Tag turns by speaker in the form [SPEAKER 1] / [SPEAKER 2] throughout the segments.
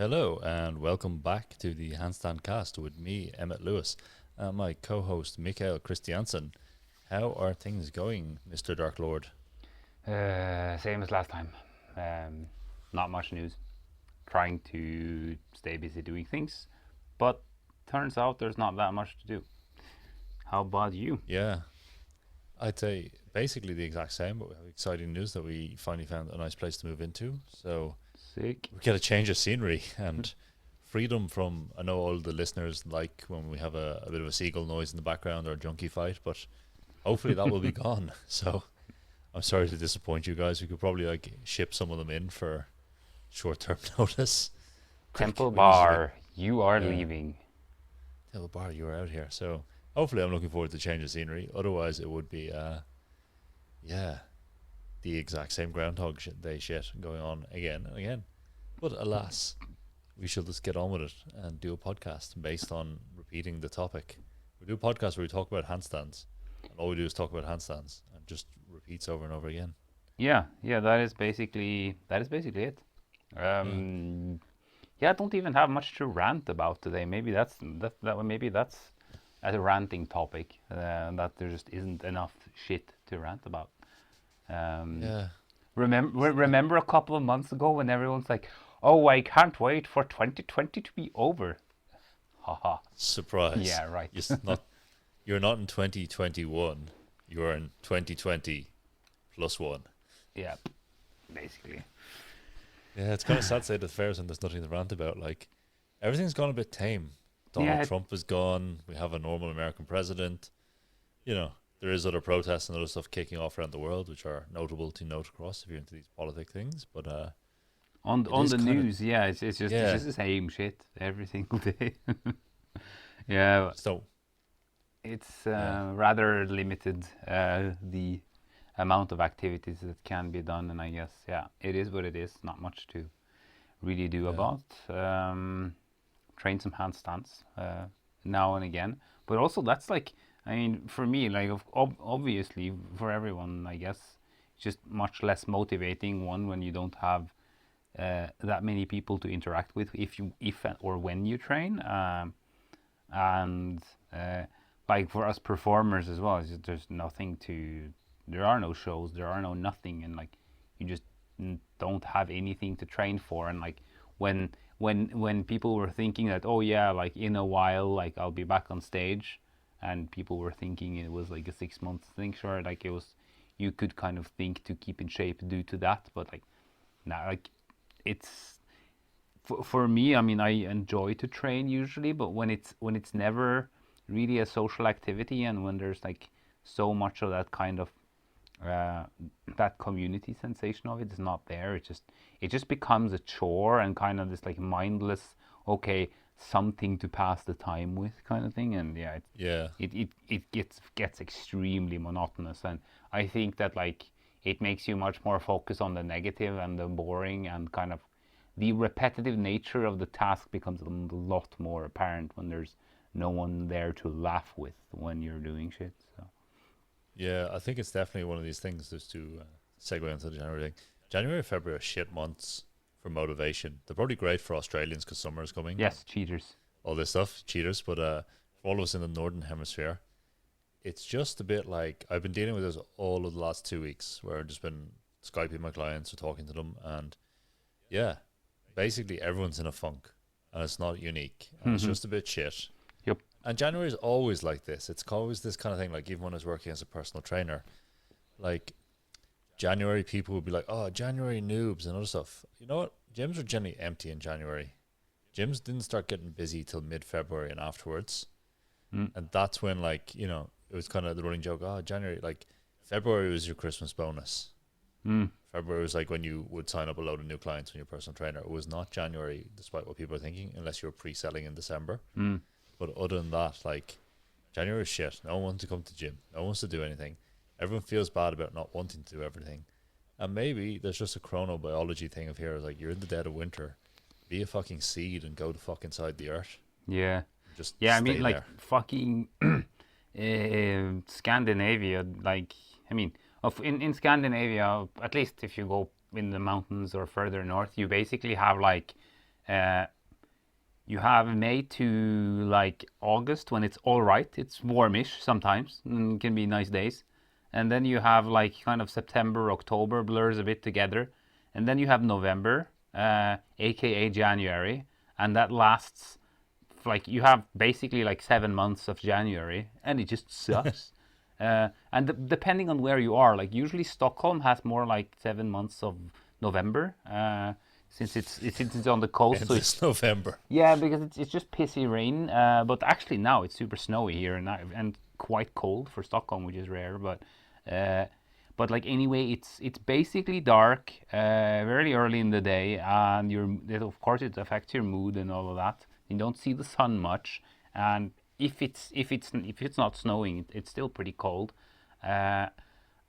[SPEAKER 1] Hello and welcome back to the Handstandcast with me, Emmett Lewis, and my co-host Mikael Christiansen. How are things going, Mr. Dark Lord?
[SPEAKER 2] Same as last time. Not much news. Trying to stay busy doing things, but turns out there's not that much to do. How about you?
[SPEAKER 1] Yeah, I'd say basically the exact same, but we have exciting news that we finally found a nice place to move into. So
[SPEAKER 2] Sick.
[SPEAKER 1] we get a change of scenery and freedom from. I know all the listeners like when we have a bit of a seagull noise in the background or a junkie fight, but hopefully that will be gone. So I'm sorry to disappoint you guys. We could probably ship some of them in for short-term notice. Quick,
[SPEAKER 2] Temple
[SPEAKER 1] we need you to
[SPEAKER 2] Bar, you are
[SPEAKER 1] yeah,
[SPEAKER 2] leaving.
[SPEAKER 1] tell the bar you were out here. So hopefully I'm looking forward to change of scenery. Otherwise it would be yeah, the exact same Day shit going on again and again. But alas, we shall just get on with it and do a podcast based on repeating the topic. We do a podcast where we talk about handstands, and all we do is talk about handstands and just repeats over and over again.
[SPEAKER 2] Yeah, that is basically it.
[SPEAKER 1] Yeah,
[SPEAKER 2] Yeah, I don't even have much to rant about today. Maybe that's a ranting topic. That there just isn't enough shit to rant about. Um,
[SPEAKER 1] yeah.
[SPEAKER 2] remember a couple of months ago when everyone's like, "Oh, I can't wait for 2020 to be over." Haha.
[SPEAKER 1] Surprise!
[SPEAKER 2] Yeah, right.
[SPEAKER 1] You're not in 2021. You're in 2020 plus one.
[SPEAKER 2] Yeah, basically.
[SPEAKER 1] Yeah, it's kind of sad to say that fairs and there's nothing to rant about. Like everything's gone a bit tame. Donald
[SPEAKER 2] Yeah,
[SPEAKER 1] Trump is gone. We have a normal American president. You know, there is other protests and other stuff kicking off around the world, which are notable to note across if you're into these politic things. But
[SPEAKER 2] on
[SPEAKER 1] it
[SPEAKER 2] on
[SPEAKER 1] is
[SPEAKER 2] the
[SPEAKER 1] kind of
[SPEAKER 2] news, yeah, it's just
[SPEAKER 1] yeah.
[SPEAKER 2] the same shit every single day. Yeah,
[SPEAKER 1] So
[SPEAKER 2] it's
[SPEAKER 1] yeah,
[SPEAKER 2] rather limited, the amount of activities that can be done, and I guess yeah, it is what it is. Not much to really do
[SPEAKER 1] yeah,
[SPEAKER 2] about. Train some handstands now and again, but also that's like, I mean, for me, like obviously for everyone, I guess, it's just much less motivating one when you don't have that many people to interact with if or when you train, and like for us performers as well, it's just, there are no shows, there are no nothing, and like you just don't have anything to train for. And like when people were thinking that, oh yeah, like in a while, like I'll be back on stage, and people were thinking it was like a 6 month thing, sure, like it was, you could kind of think to keep in shape due to that, but like now, like it's for me, I mean, I enjoy to train usually, but when it's never really a social activity, and when there's like so much of that kind of uh, that community sensation of it is not there, it just becomes a chore and kind of this like mindless, okay, something to pass the time with kind of thing. And yeah,
[SPEAKER 1] yeah,
[SPEAKER 2] it gets extremely monotonous, and I think that like it makes you much more focus on the negative and the boring, and kind of the repetitive nature of the task becomes a lot more apparent when there's no one there to laugh with when you're doing shit. So
[SPEAKER 1] yeah. I think it's definitely one of these things. Just to segue into the January thing. January, February are shit months for motivation. They're probably great for Australians because summer is coming and
[SPEAKER 2] yes, cheaters.
[SPEAKER 1] all this stuff, cheaters. But for all of us in the northern hemisphere, it's just a bit like I've been dealing with this all of the last 2 weeks, where I've just been skyping my clients or talking to them, and yeah, basically everyone's in a funk, and it's not unique, and it's
[SPEAKER 2] Hmm.
[SPEAKER 1] just a bit shit.
[SPEAKER 2] Yep.
[SPEAKER 1] And January is always like this. It's always this kind of thing. Like even when I was working as a personal trainer, like January people would be like, "Oh, January noobs" and other stuff. You know what? Gyms are generally empty in January. Gyms didn't start getting busy till mid-February and afterwards,
[SPEAKER 2] Mm.
[SPEAKER 1] and that's when it was kind of the running joke. Oh, January, like February was your Christmas bonus.
[SPEAKER 2] Mm.
[SPEAKER 1] February was like when you would sign up a load of new clients when you're a personal trainer. It was not January, despite what people are thinking, unless you were pre-selling in December.
[SPEAKER 2] Mm.
[SPEAKER 1] But other than that, like January is shit. No one wants to come to gym. No one wants to do anything. Everyone feels bad about not wanting to do everything. And maybe there's just a chronobiology thing of here. Like you're in the dead of winter. Be a fucking seed and go to fuck inside the earth.
[SPEAKER 2] Yeah.
[SPEAKER 1] Just
[SPEAKER 2] Yeah, I mean,
[SPEAKER 1] stay
[SPEAKER 2] like
[SPEAKER 1] there.
[SPEAKER 2] fucking Scandinavia, like, I mean, in Scandinavia, at least if you go in the mountains or further north, you basically have like Uh, you have May to like August when it's all right. It's warmish sometimes, and it can be nice days. And then you have like kind of September, October blurs a bit together. And then you have November, aka January, and that lasts like you have basically like 7 months of January, and it just sucks. And depending on where you are, like usually Stockholm has more like 7 months of November, since it's on the coast.
[SPEAKER 1] And
[SPEAKER 2] So
[SPEAKER 1] this November.
[SPEAKER 2] yeah, because it's just pissy rain. But actually now it's super snowy here and quite cold for Stockholm, which is rare. Uh, but like anyway, it's basically dark very early in the day, and of course it affects your mood and all of that. You don't see the sun much, and if it's not snowing, it's still pretty cold. Uh,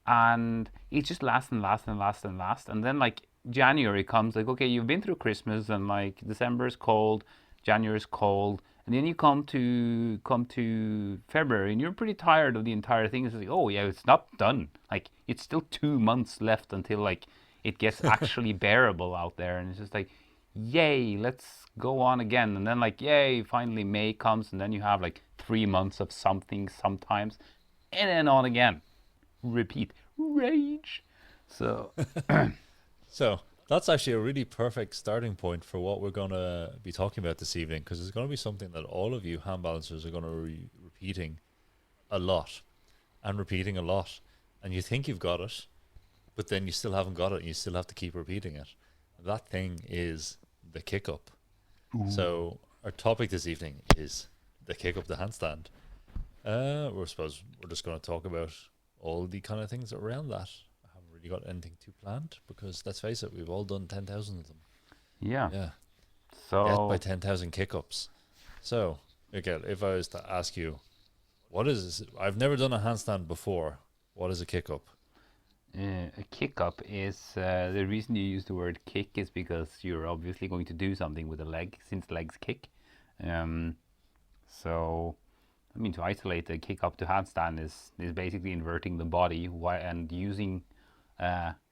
[SPEAKER 2] and it just lasts and lasts and lasts and lasts, and then like January comes, like okay, you've been through Christmas, and like December is cold, January is cold, and then you come to February, and you're pretty tired of the entire thing. It's like, oh yeah, it's not done. Like it's still 2 months left until like it gets actually bearable out there, and it's just like, yay, let's go on again. And then like, yay, finally May comes, and then you have like 3 months of something sometimes, and then on again, repeat, rage. So
[SPEAKER 1] So that's actually a really perfect starting point for what we're going to be talking about this evening, because it's going to be something that all of you hand balancers are going to be repeating a lot and repeating a lot. And you think you've got it, but then you still haven't got it, and you still have to keep repeating it. That thing is the kick up. So our topic this evening is the kick up the handstand. We're just going to talk about all the kind of things around that. I haven't really got anything too planned because let's face it, we've all done 10,000 of them.
[SPEAKER 2] yeah.
[SPEAKER 1] Yeah,
[SPEAKER 2] So
[SPEAKER 1] death by 10,000 kick ups. So, Mikael, if I was to ask you, what is this? I've never done a handstand before. What is a kick up?
[SPEAKER 2] a kick up is the reason you use the word kick is because you're obviously going to do something with a leg, since legs kick. Um, so, I mean, to isolate the kick up to handstand is basically inverting the body and using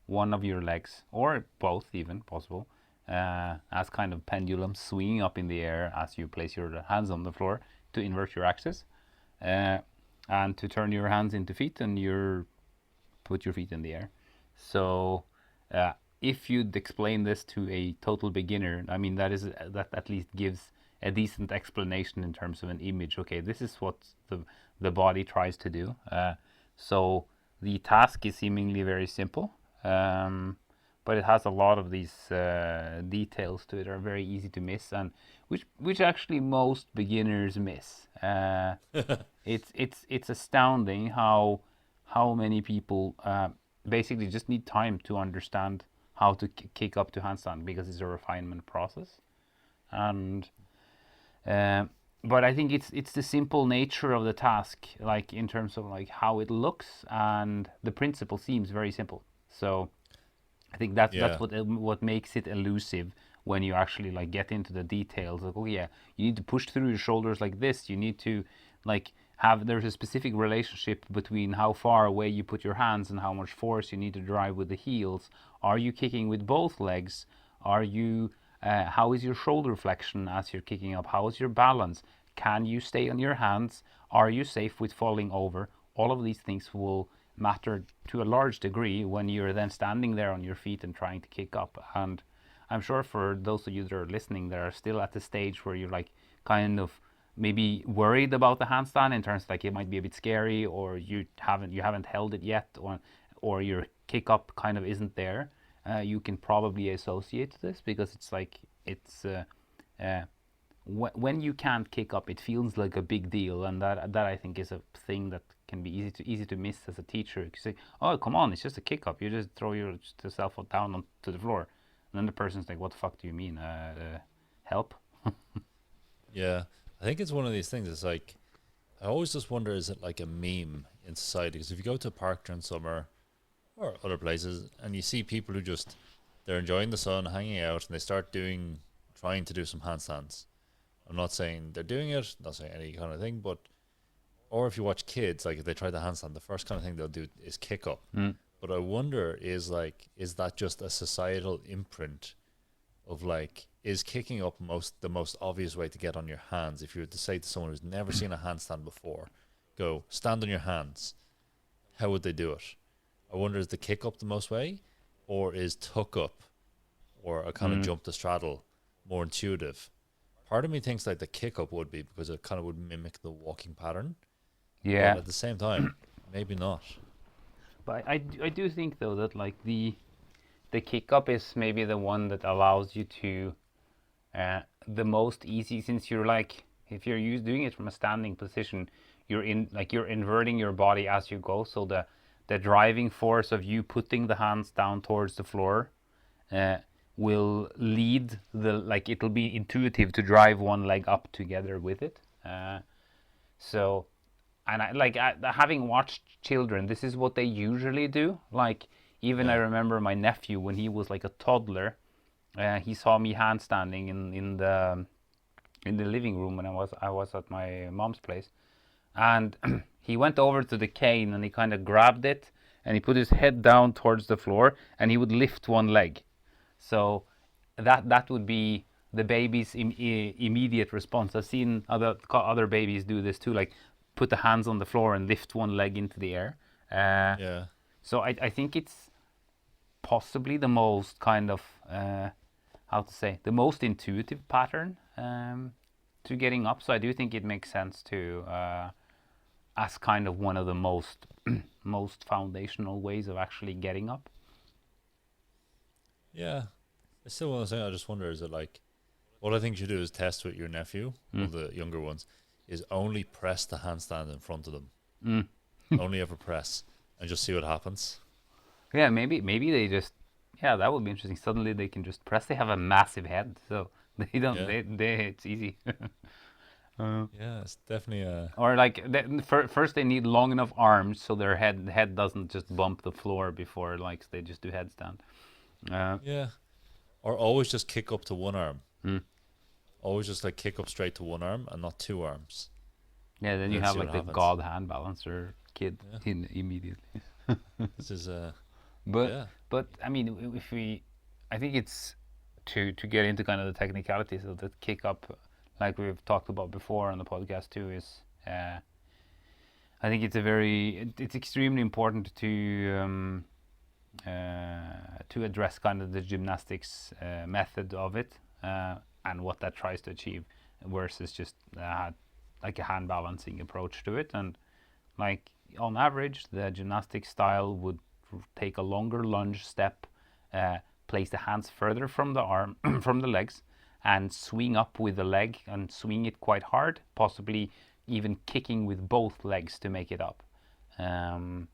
[SPEAKER 2] one of your legs, or both even possible, as kind of pendulum swinging up in the air as you place your hands on the floor to invert your axis, and to turn your hands into feet and put your feet in the air. So if you'd explain this to a total beginner, I mean that at least gives a decent explanation in terms of an image. Okay, this is what the body tries to do. So the task is seemingly very simple, but it has a lot of these details to it that are very easy to miss, and which actually most beginners miss. It's astounding how many people basically just need time to understand how to kick up to handstand, because it's a refinement process. And but I think it's the simple nature of the task, like in terms of like how it looks, and the principle seems very simple. So I think that's
[SPEAKER 1] Yeah.
[SPEAKER 2] what makes it elusive when you actually like get into the details. Like, oh yeah, you need to push through your shoulders like this. You need to like there's a specific relationship between how far away you put your hands and how much force you need to drive with the heels. Are you kicking with both legs? Are you how is your shoulder flexion as you're kicking up? How is your balance? Can you stay on your hands? Are you safe with falling over? All of these things will matter to a large degree when you're then standing there on your feet and trying to kick up. And I'm sure for those of you that are listening that are still at the stage where you're like kind of maybe worried about the handstand in terms of like it might be a bit scary, or you haven't held it yet, or your kick up kind of isn't there, you can probably associate this, because it's like when you can't kick up, it feels like a big deal, and that I think is a thing that can be easy to miss as a teacher. You say, "Oh, come on, it's just a kick up. You just throw yourself down onto the floor," and then the person's like, "What the fuck do you mean? Help?"
[SPEAKER 1] Yeah. I think it's one of these things. It's like, I always just wonder, is it like a meme in society? Because if you go to a park during summer or other places and you see people who they're enjoying the sun, hanging out, and they start trying to do some handstands. I'm not saying they're doing it, not saying any kind of thing, or if you watch kids, like if they try the handstand, the first kind of thing they'll do is kick up. But I wonder, is that just a societal imprint of like, is kicking up the most obvious way to get on your hands. If you were to say to someone who's never seen a handstand before, go stand on your hands, how would they do it? I wonder, is the kick up the most way, or is tuck up or a kind of jump to straddle more intuitive? Part of me thinks like the kick up would be, because it kind of would mimic the walking pattern.
[SPEAKER 2] Yeah.
[SPEAKER 1] But at the same time, maybe not.
[SPEAKER 2] But I do think though that like the kick up is maybe the one that allows you to the most easy, since you're like, if you're doing it from a standing position, you're inverting your body as you go, so the driving force of you putting the hands down towards the floor will lead it'll be intuitive to drive one leg up together with it. So, and having watched children, this is what they usually do. Like, even I remember my nephew, when he was like a toddler, he saw me handstanding in the living room when I was at my mom's place, and he went over to the cane and he kind of grabbed it and he put his head down towards the floor and he would lift one leg. So that would be the baby's immediate response. I've seen other babies do this too, like put the hands on the floor and lift one leg into the air.
[SPEAKER 1] Yeah.
[SPEAKER 2] So I think it's possibly the most kind of the most intuitive pattern to getting up. So I do think it makes sense to as kind of one of the most most foundational ways of actually getting up.
[SPEAKER 1] Yeah. I still want to say, I just wonder, is it like, what I think you should do is test with your nephew, or the younger ones, is only press the handstand in front of them. Only ever press, and just see what happens.
[SPEAKER 2] Yeah, maybe they just, that would be interesting. Suddenly they can just press. They have a massive head, so they don't.
[SPEAKER 1] Yeah.
[SPEAKER 2] They it's easy.
[SPEAKER 1] Yeah, it's definitely
[SPEAKER 2] Or like first they need long enough arms so their head doesn't just bump the floor before like they just do headstand.
[SPEAKER 1] yeah. Or always just kick up to one arm. Always just like kick up straight to one arm and not two arms.
[SPEAKER 2] Yeah, then you
[SPEAKER 1] Let's
[SPEAKER 2] have
[SPEAKER 1] see
[SPEAKER 2] like
[SPEAKER 1] what
[SPEAKER 2] the
[SPEAKER 1] happens.
[SPEAKER 2] God hand balancer kid immediately.
[SPEAKER 1] This is
[SPEAKER 2] But I mean, I think it's to get into kind of the technicalities of the kick up, like we've talked about before on the podcast too, is I think it's extremely important to address kind of the gymnastics method of it and what that tries to achieve, versus just like a hand balancing approach to it. And like on average, the gymnastic style would take a longer lunge step, place the hands further from the arm, from the legs, and swing up with the leg and swing it quite hard, possibly even kicking with both legs to make it up. And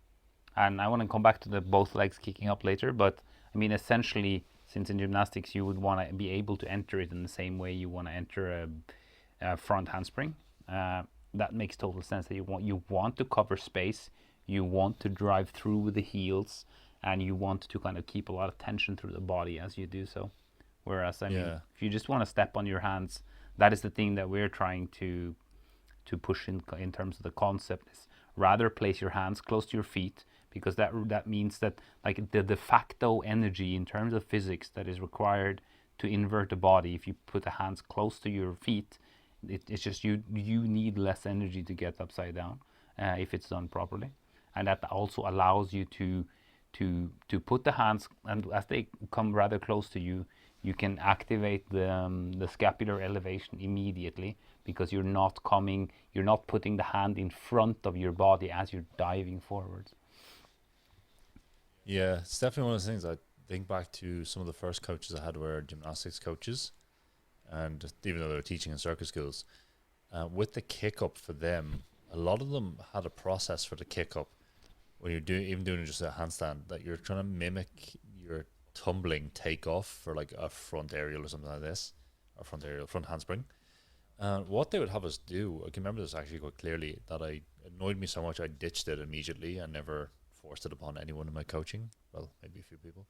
[SPEAKER 2] I want to come back to the both legs kicking up later, but I mean, essentially, since in gymnastics you would want to be able to enter it in the same way you want to enter a front handspring, that makes total sense. That you want to cover space, you want to drive through with the heels, and you want to kind of keep a lot of tension through the body as you do so. Whereas, I mean, if you just want to step on your hands, that is the thing that we're trying to push in terms of the concept, is rather place your hands close to your feet, because that means that like the de facto energy in terms of physics that is required to invert the body, if you put the hands close to your feet, it's just you need less energy to get upside down if it's done properly. And that also allows you to put the hands, and as they come rather close to you, you can activate the scapular elevation immediately, because you're not putting the hand in front of your body as you're diving forwards.
[SPEAKER 1] Yeah, it's definitely one of the things. I think back to some of the first coaches I had were gymnastics coaches, and even though they were teaching in circus schools, with the kick up for them, a lot of them had a process for the kick up when you're doing just a handstand, that you're trying to mimic your tumbling takeoff for like a front aerial or something like this, or front handspring. What they would have us do, I can remember this actually quite clearly, that it annoyed me so much I ditched it immediately and never forced it upon anyone in my coaching. Well, maybe a few people.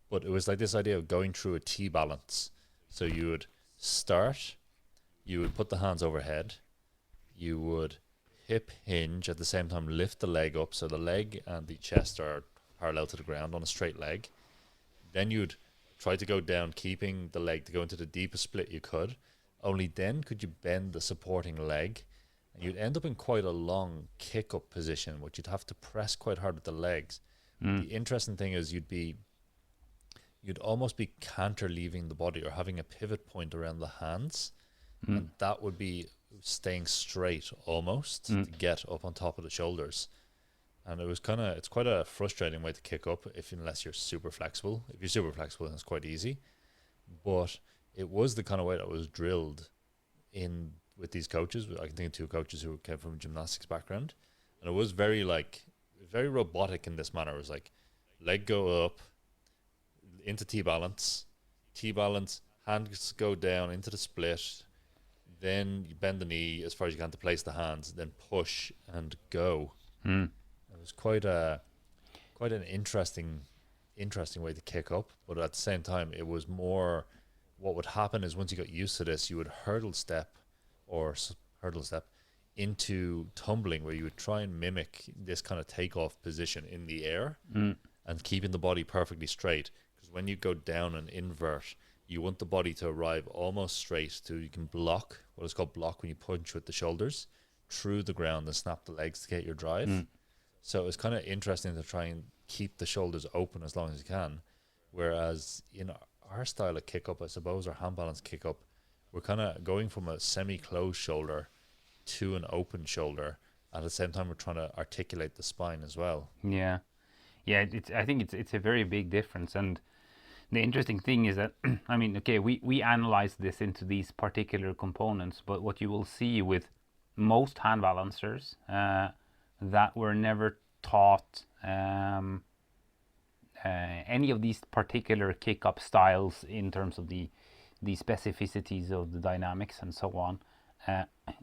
[SPEAKER 1] But it was like this idea of going through a T balance. So you would start, you would put the hands overhead, you would hip hinge, at the same time lift the leg up, so the leg and the chest are parallel to the ground on a straight leg. Then you'd try to go down, keeping the leg to go into the deepest split you could. Only then could you bend the supporting leg, and you'd end up in quite a long kick up position, which you'd have to press quite hard with the legs. The interesting thing is you'd almost be cantilever the body or having a pivot point around the hands, and that would be staying straight almost to get up on top of the shoulders. And it's quite a frustrating way to kick up unless you're super flexible. If you're super flexible, then it's quite easy. But it was the kind of way that was drilled in with these coaches. I can think of two coaches who came from a gymnastics background, and it was very robotic in this manner. It was like leg go up into T-balance, hands go down into the split, then you bend the knee as far as you can to place the hands, then push and go. It was quite an interesting way to kick up, but at the same time, it was more. What would happen is once you got used to this, you would hurdle step into tumbling, where you would try and mimic this kind of takeoff position in the air and keeping the body perfectly straight. Because when you go down and invert, you want the body to arrive almost straight to you can block, what is called block, when you punch with the shoulders through the ground and snap the legs to get your drive. So it's kind of interesting to try and keep the shoulders open as long as you can. Whereas in our style of kick up, I suppose, our hand balance kick up, we're kind of going from a semi-closed shoulder to an open shoulder. At the same time, we're trying to articulate the spine as well.
[SPEAKER 2] Yeah. I think it's a very big difference. And the interesting thing is that, I mean, okay, we analyze this into these particular components, but what you will see with most hand balancers that were never taught any of these particular kick-up styles in terms of the specificities of the dynamics and so on.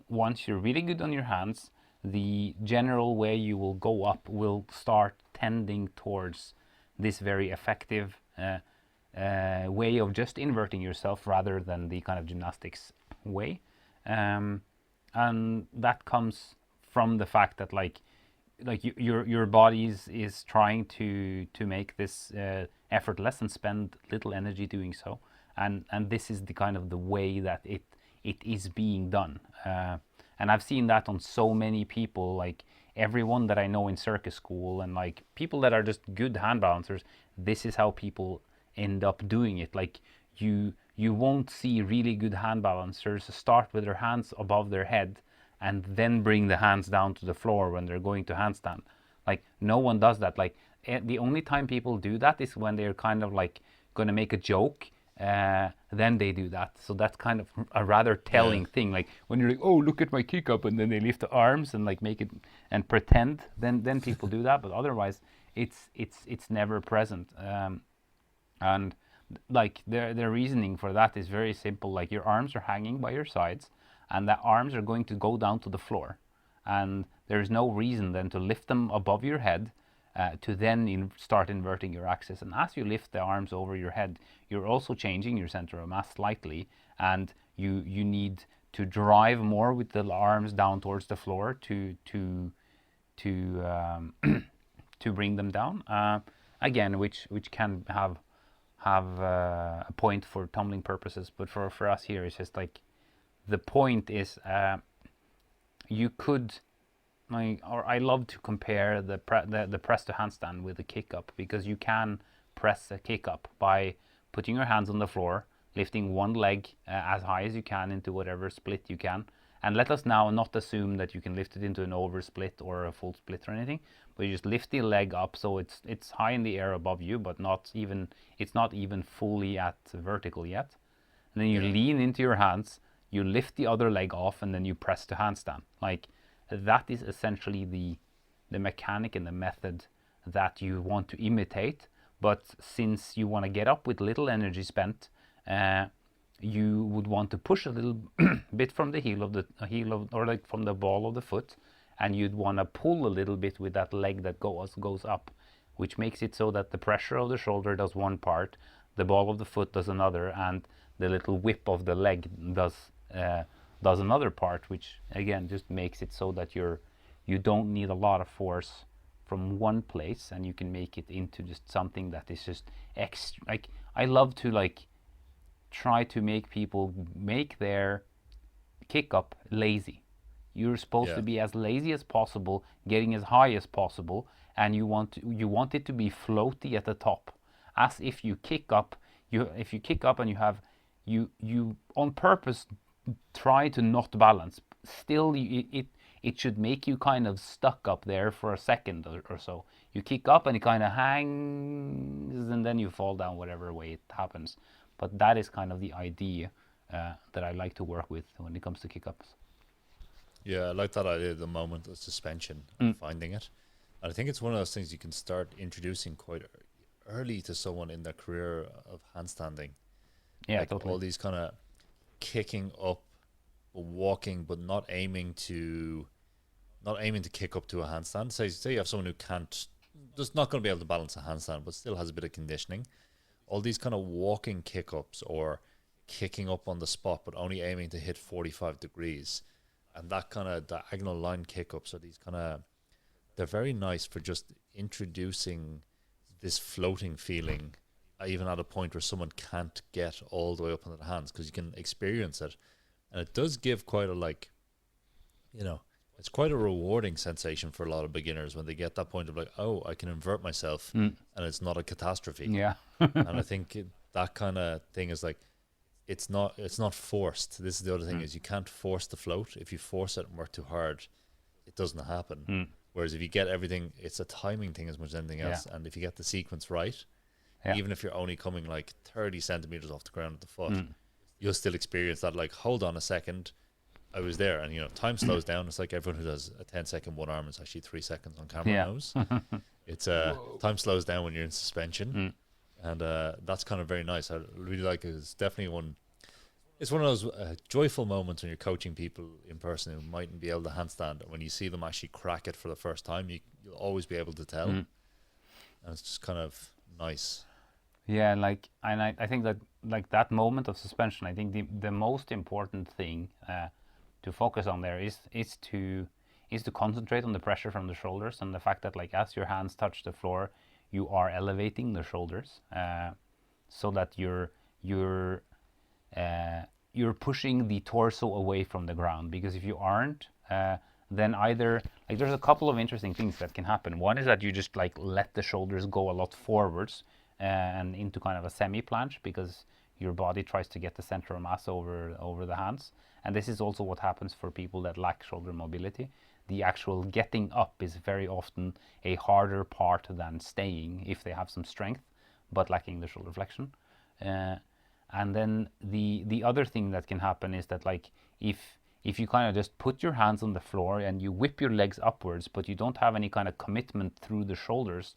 [SPEAKER 2] Once you're really good on your hands, the general way you will go up will start tending towards this very effective way of just inverting yourself rather than the kind of gymnastics way. And that comes from the fact that like your body is trying to make this effortless and spend little energy doing so, and this is the kind of the way that it is being done, and I've seen that on so many people, like everyone that I know in circus school and like people that are just good hand balancers. This is how people end up doing it. Like you won't see really good hand balancers start with their hands above their head and then bring the hands down to the floor when they're going to handstand. Like no one does that. Like the only time people do that is when they're kind of like going to make a joke. Then they do that. So that's kind of a rather telling thing. Like when you're like, oh, look at my kick up, and then they lift the arms and like make it and pretend. Then people do that. But otherwise, it's never present. And like their reasoning for that is very simple. Like your arms are hanging by your sides, and the arms are going to go down to the floor, and there's no reason then to lift them above your head to then start inverting your axis. And as you lift the arms over your head, you're also changing your center of mass slightly, and you need to drive more with the arms down towards the floor to bring them down. Again, which can have a point for tumbling purposes, but for us here, it's just like the point is you could. I love to compare the press to handstand with the kick up, because you can press a kick up by putting your hands on the floor, lifting one leg as high as you can into whatever split you can. And let us now not assume that you can lift it into an over split or a full split or anything, but you just lift the leg up so it's high in the air above you, but it's not even fully at vertical yet. And then you lean into your hands, you lift the other leg off, and then you press to handstand. Like that is essentially the mechanic and the method that you want to imitate. But since you want to get up with little energy spent, you would want to push a little bit from the heel of or like from the ball of the foot, and you'd want to pull a little bit with that leg that goes up, which makes it so that the pressure of the shoulder does one part, the ball of the foot does another, and the little whip of the leg does another part, which again just makes it so that you don't need a lot of force from one place, and you can make it into just something that is just like I love to like try to make people make their kick up lazy. You're supposed to
[SPEAKER 1] Yeah.
[SPEAKER 2] be as lazy as possible, getting as high as possible, and you want it to be floaty at the top, as if you kick up. If you kick up and you have you on purpose try to not balance. Still, it should make you kind of stuck up there for a second or so. You kick up and it kind of hangs, and then you fall down whatever way it happens. But that is kind of the idea that I like to work with when it comes to kick ups.
[SPEAKER 1] Yeah, I like that idea, the moment of suspension, and finding it. And I think it's one of those things you can start introducing quite early to someone in their career of handstanding.
[SPEAKER 2] Yeah,
[SPEAKER 1] Like
[SPEAKER 2] totally.
[SPEAKER 1] all these kind of kicking up, walking, but not aiming to kick up to a handstand. Say you have someone who can't, just not going to be able to balance a handstand, but still has a bit of conditioning. All these kind of walking kick ups or kicking up on the spot, but only aiming to hit 45 degrees, and that kind of diagonal line kick ups are these kind of, they're very nice for just introducing this floating feeling, even at a point where someone can't get all the way up on their hands, because you can experience it. And it does give quite a, like, it's quite a rewarding sensation for a lot of beginners when they get that point of like, oh, I can invert myself and it's not a catastrophe.
[SPEAKER 2] Yeah.
[SPEAKER 1] And I think that kind of thing is like, it's not forced. This is the other thing, is you can't force the float. If you force it and work too hard, it doesn't happen. Whereas if you get everything, it's a timing thing as much as anything else. And if you get the sequence right, even if you're only coming like 30 centimeters off the ground at the foot, you'll still experience that, like, hold on a second, I was there. And time slows down. It's like everyone who does a 10-second one arm is actually 3 seconds on camera knows. It's time slows down when you're in suspension. And that's kind of very nice. I really like it. It's definitely it's one of those joyful moments when you're coaching people in person who mightn't be able to handstand, and when you see them actually crack it for the first time, you'll always be able to tell. And it's just kind of nice.
[SPEAKER 2] Yeah, and I think that like that moment of suspension, I think the most important thing to focus on there is to concentrate on the pressure from the shoulders, and the fact that, like, as your hands touch the floor, you are elevating the shoulders, so that you're pushing the torso away from the ground. Because if you aren't, then either, like, there's a couple of interesting things that can happen. One is that you just like let the shoulders go a lot forwards and into kind of a semi-planche, because your body tries to get the center of mass over the hands. And this is also what happens for people that lack shoulder mobility. The actual getting up is very often a harder part than staying if they have some strength but lacking the shoulder flexion. And then the other thing that can happen is that, like, if you kind of just put your hands on the floor and you whip your legs upwards, but you don't have any kind of commitment through the shoulders,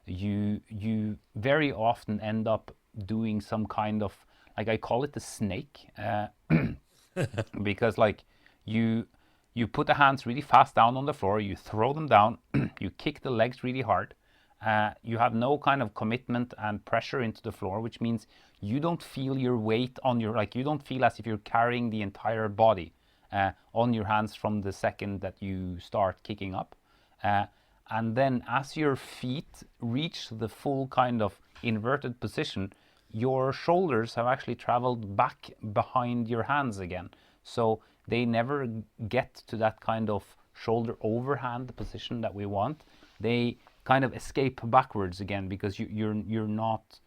[SPEAKER 2] you very often end up doing some kind of, like, I call it the snake, because, like, you put the hands really fast down on the floor, you throw them down, you kick the legs really hard. You have no kind of commitment and pressure into the floor, which means you don't feel your weight on your, like, you don't feel as if you're carrying the entire body on your hands from the second that you start kicking up. And then as your feet reach the full kind of inverted position, your shoulders have actually traveled back behind your hands again. So they never get to that kind of shoulder overhand position that we want. They kind of escape backwards again, because you're not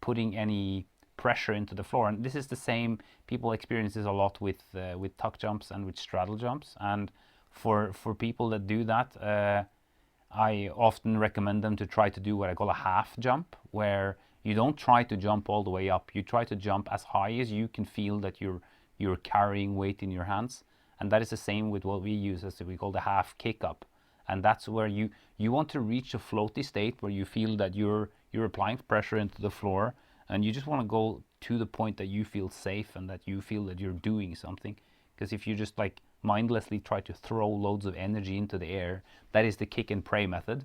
[SPEAKER 2] putting any pressure into the floor. And this is the same, people experience this a lot with tuck jumps and with straddle jumps. And for people that do that, I often recommend them to try to do what I call a half jump, where you don't try to jump all the way up. You try to jump as high as you can feel that you're carrying weight in your hands. And that is the same with what we use as we call the half kick up. And that's where you want to reach a floaty state where you feel that you're applying pressure into the floor, and you just want to go to the point that you feel safe and that you feel that you're doing something. Because if you just, like, mindlessly try to throw loads of energy into the air, that is the kick and pray method,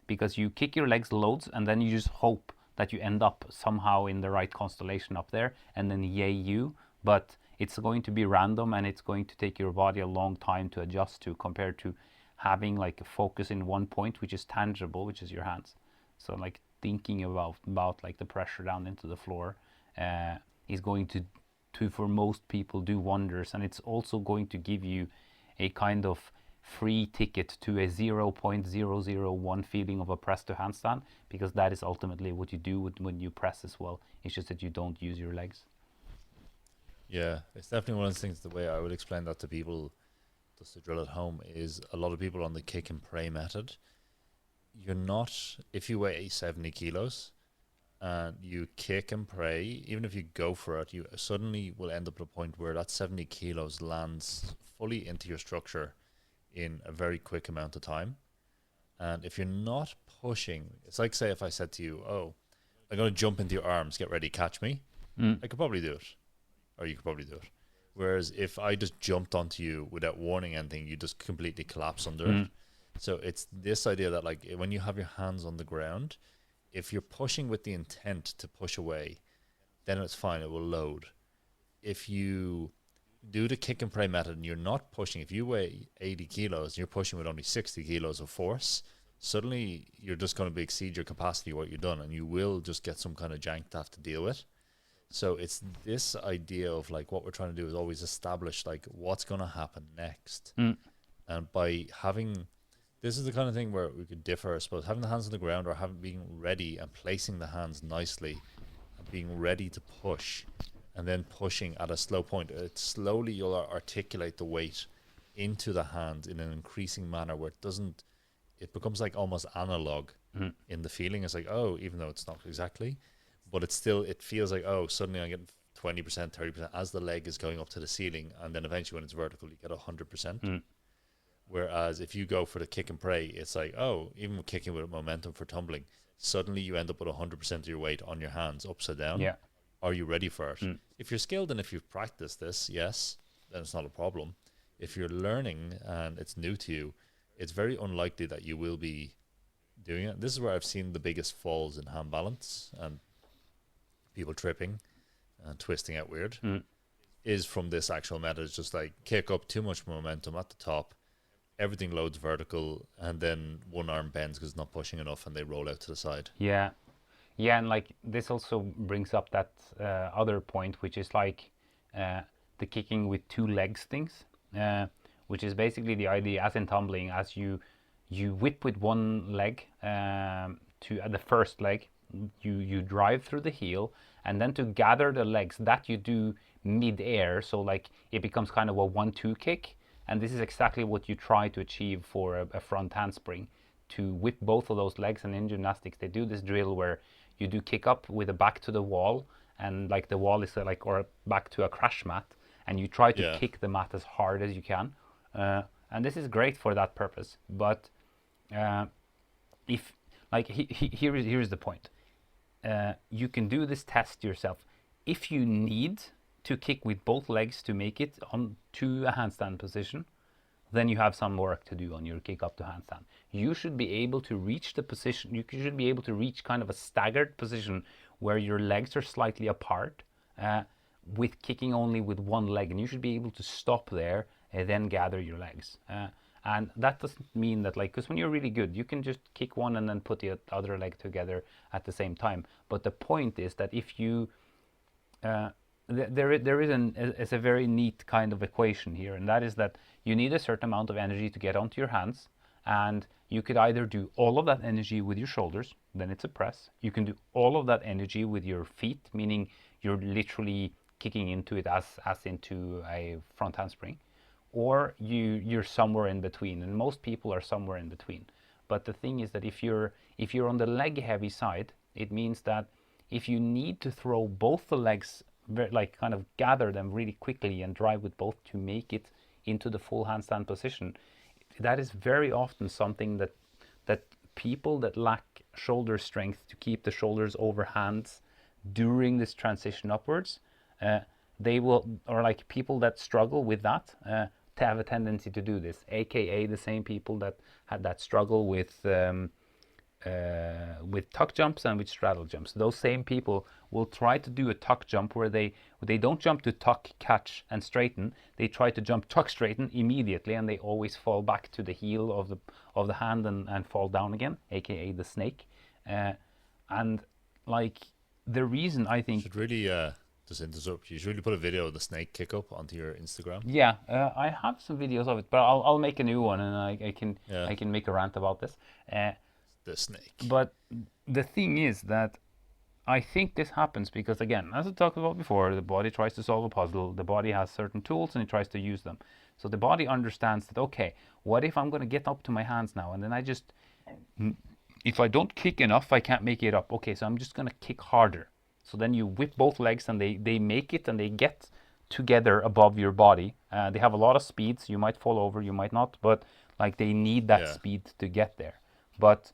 [SPEAKER 2] because you kick your legs loads and then you just hope that you end up somehow in the right constellation up there, and then yay you. But it's going to be random, and it's going to take your body a long time to adjust to, compared to having, like, a focus in one point which is tangible, which is your hands. So, like, thinking about like the pressure down into the floor is going to for most people do wonders, and it's also going to give you a kind of free ticket to a 0.001 feeling of a press to handstand, because that is ultimately what you do when you press as well. It's just that you don't use your legs.
[SPEAKER 1] Yeah, it's definitely one of those things. The way I would explain that to people, just to drill at home, is a lot of people on the kick and pray method. You're not, if you weigh 70 kilos and you kick and pray, even if you go for it, you suddenly will end up at a point where that 70 kilos lands fully into your structure in a very quick amount of time. And if you're not pushing, it's like, say, if I said to you, oh, I'm going to jump into your arms, get ready, catch me. I could probably do it. Or you could probably do it. Whereas if I just jumped onto you without warning anything, you just completely collapse under it. So it's this idea that, like, when you have your hands on the ground, if you're pushing with the intent to push away, then it's fine, it will load. If you do the kick and pray method and you're not pushing, if you weigh 80 kilos and you're pushing with only 60 kilos of force, suddenly you're just going to exceed your capacity, what you've done, and you will just get some kind of jank to have to deal with. So it's this idea of, like, what we're trying to do is always establish, like, what's going to happen next. And by having, this is the kind of thing where we could differ, I suppose, having the hands on the ground or being ready and placing the hands nicely and being ready to push, and then pushing at a slow point. Slowly you'll articulate the weight into the hand in an increasing manner where it becomes like almost analog in the feeling. It's like, oh, even though it's not exactly, but it feels like, oh, suddenly I get 20%, 30% as the leg is going up to the ceiling, and then eventually when it's vertical, you get 100%. Whereas if you go for the kick and pray, it's like, oh, even with kicking with momentum for tumbling, suddenly you end up with 100% of your weight on your hands, upside down.
[SPEAKER 2] Yeah.
[SPEAKER 1] Are you ready for it? If you're skilled and if you've practiced this, yes, then it's not a problem. If you're learning and it's new to you, it's very unlikely that you will be doing it. This is where I've seen the biggest falls in hand balance and people tripping and twisting out weird, is from this actual method. It's just like kick up, too much momentum at the top, everything loads vertical, and then one arm bends because it's not pushing enough and they roll out to the side.
[SPEAKER 2] Yeah, and like this also brings up that other point, which is like the kicking with two legs things, which is basically the idea, as in tumbling, as you whip with one leg to the first leg, you drive through the heel, and then to gather the legs, that you do mid-air, so like it becomes kind of a 1-2 kick, and this is exactly what you try to achieve for a front handspring, to whip both of those legs. And in gymnastics they do this drill where you do kick up with the back to the wall, and like the wall is like, or back to a crash mat, and you try to kick the mat as hard as you can, and this is great for that purpose. But if like here's the point, you can do this test yourself. If you need to kick with both legs to make it onto a handstand position, then you have some work to do on your kick up to handstand. You should be able to reach the position, you should be able to reach kind of a staggered position where your legs are slightly apart, with kicking only with one leg, and you should be able to stop there and then gather your legs. And that doesn't mean that, like, because when you're really good, you can just kick one and then put the other leg together at the same time. But the point is that if you, there is a very neat kind of equation here, and that is that you need a certain amount of energy to get onto your hands, and you could either do all of that energy with your shoulders, then it's a press. You can do all of that energy with your feet, meaning you're literally kicking into it as into a front handspring, or you're somewhere in between, and most people are somewhere in between. But the thing is that if you're on the leg heavy side, it means that if you need to throw both the legs, like kind of gather them really quickly and drive with both to make it into the full handstand position, that is very often something that people that lack shoulder strength to keep the shoulders over hands during this transition upwards, they will, or like people that struggle with that, to have a tendency to do this, aka the same people that had that struggle with tuck jumps and with straddle jumps. Those same people will try to do a tuck jump where they don't jump to tuck, catch, and straighten. They try to jump, tuck, straighten immediately, and they always fall back to the heel of the hand and fall down again, aka the snake. And like the reason I think,
[SPEAKER 1] Should really just interrupt. You should really put a video of the snake kick up onto your Instagram.
[SPEAKER 2] yeah, I have some videos of it, but I'll make a new one, and
[SPEAKER 1] Yeah,
[SPEAKER 2] I can make a rant about this. Uh,
[SPEAKER 1] the snake.
[SPEAKER 2] but the thing is that I think this happens because, again, as I talked about before, the body tries to solve a puzzle. The body has certain tools and it tries to use them. So the body understands that, okay, what if I'm going to get up to my hands now and then if I don't kick enough, I can't make it up. Okay, so I'm just going to kick harder. So then you whip both legs and they make it and they get together above your body. They have a lot of speed, so you might fall over, you might not, but like they need that
[SPEAKER 1] Yeah,
[SPEAKER 2] speed to get there. But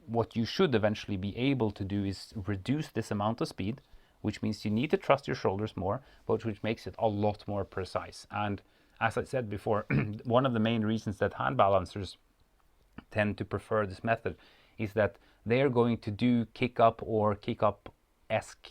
[SPEAKER 2] what you should eventually be able to do is reduce this amount of speed, which means you need to trust your shoulders more, but which makes it a lot more precise. And as I said before, one of the main reasons that hand balancers tend to prefer this method is that they're going to do kick up or kick up esque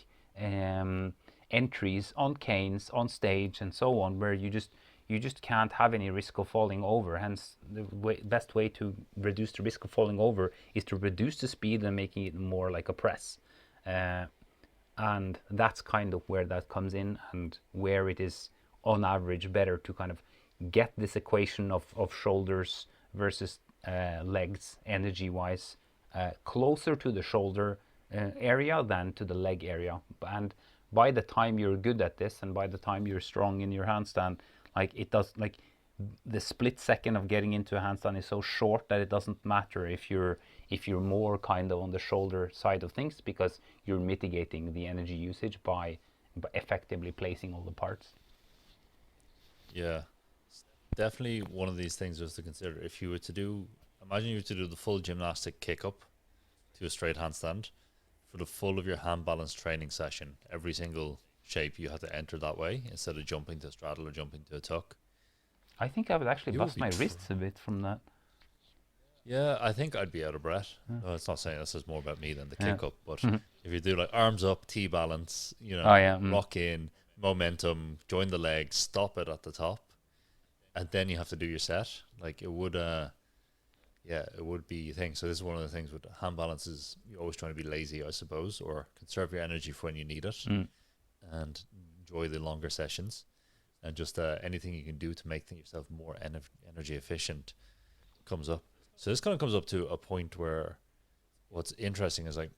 [SPEAKER 2] entries on canes, on stage, and so on, where you just can't have any risk of falling over. Hence, the best way to reduce the risk of falling over is to reduce the speed and making it more like a press. And that's kind of where that comes in, and where it is on average better to kind of get this equation of shoulders versus legs energy wise closer to the shoulder area than to the leg area. And by the time you're good at this, and by the time you're strong in your handstand, like it does, like the split second of getting into a handstand is so short that it doesn't matter if you're more kind of on the shoulder side of things, because you're mitigating the energy usage by effectively placing all the parts.
[SPEAKER 1] yeah. Definitely one of these things was to consider. If you were to do, imagine you were to do the full gymnastic kick up to a straight handstand for the full of your hand balance training session. Every single shape you had to enter that way instead of jumping to a straddle or jumping to a tuck.
[SPEAKER 2] I think I would actually
[SPEAKER 1] You would
[SPEAKER 2] bust
[SPEAKER 1] be
[SPEAKER 2] my wrists a bit from that.
[SPEAKER 1] Yeah, I think I'd be out of breath. No, it's not saying this is more about me than the
[SPEAKER 2] Yeah.
[SPEAKER 1] kick up, but if you do like arms up, T balance,
[SPEAKER 2] Oh yeah.
[SPEAKER 1] rock in, momentum, join the legs, stop it at the top, and then you have to do your set. Like it would, yeah, it would be a thing. So this is one of the things with hand balance is you're always trying to be lazy, I suppose, or conserve your energy for when you need it, and enjoy the longer sessions, and just anything you can do to make yourself more energy efficient comes up. So this kind of comes up to a point where what's interesting is like,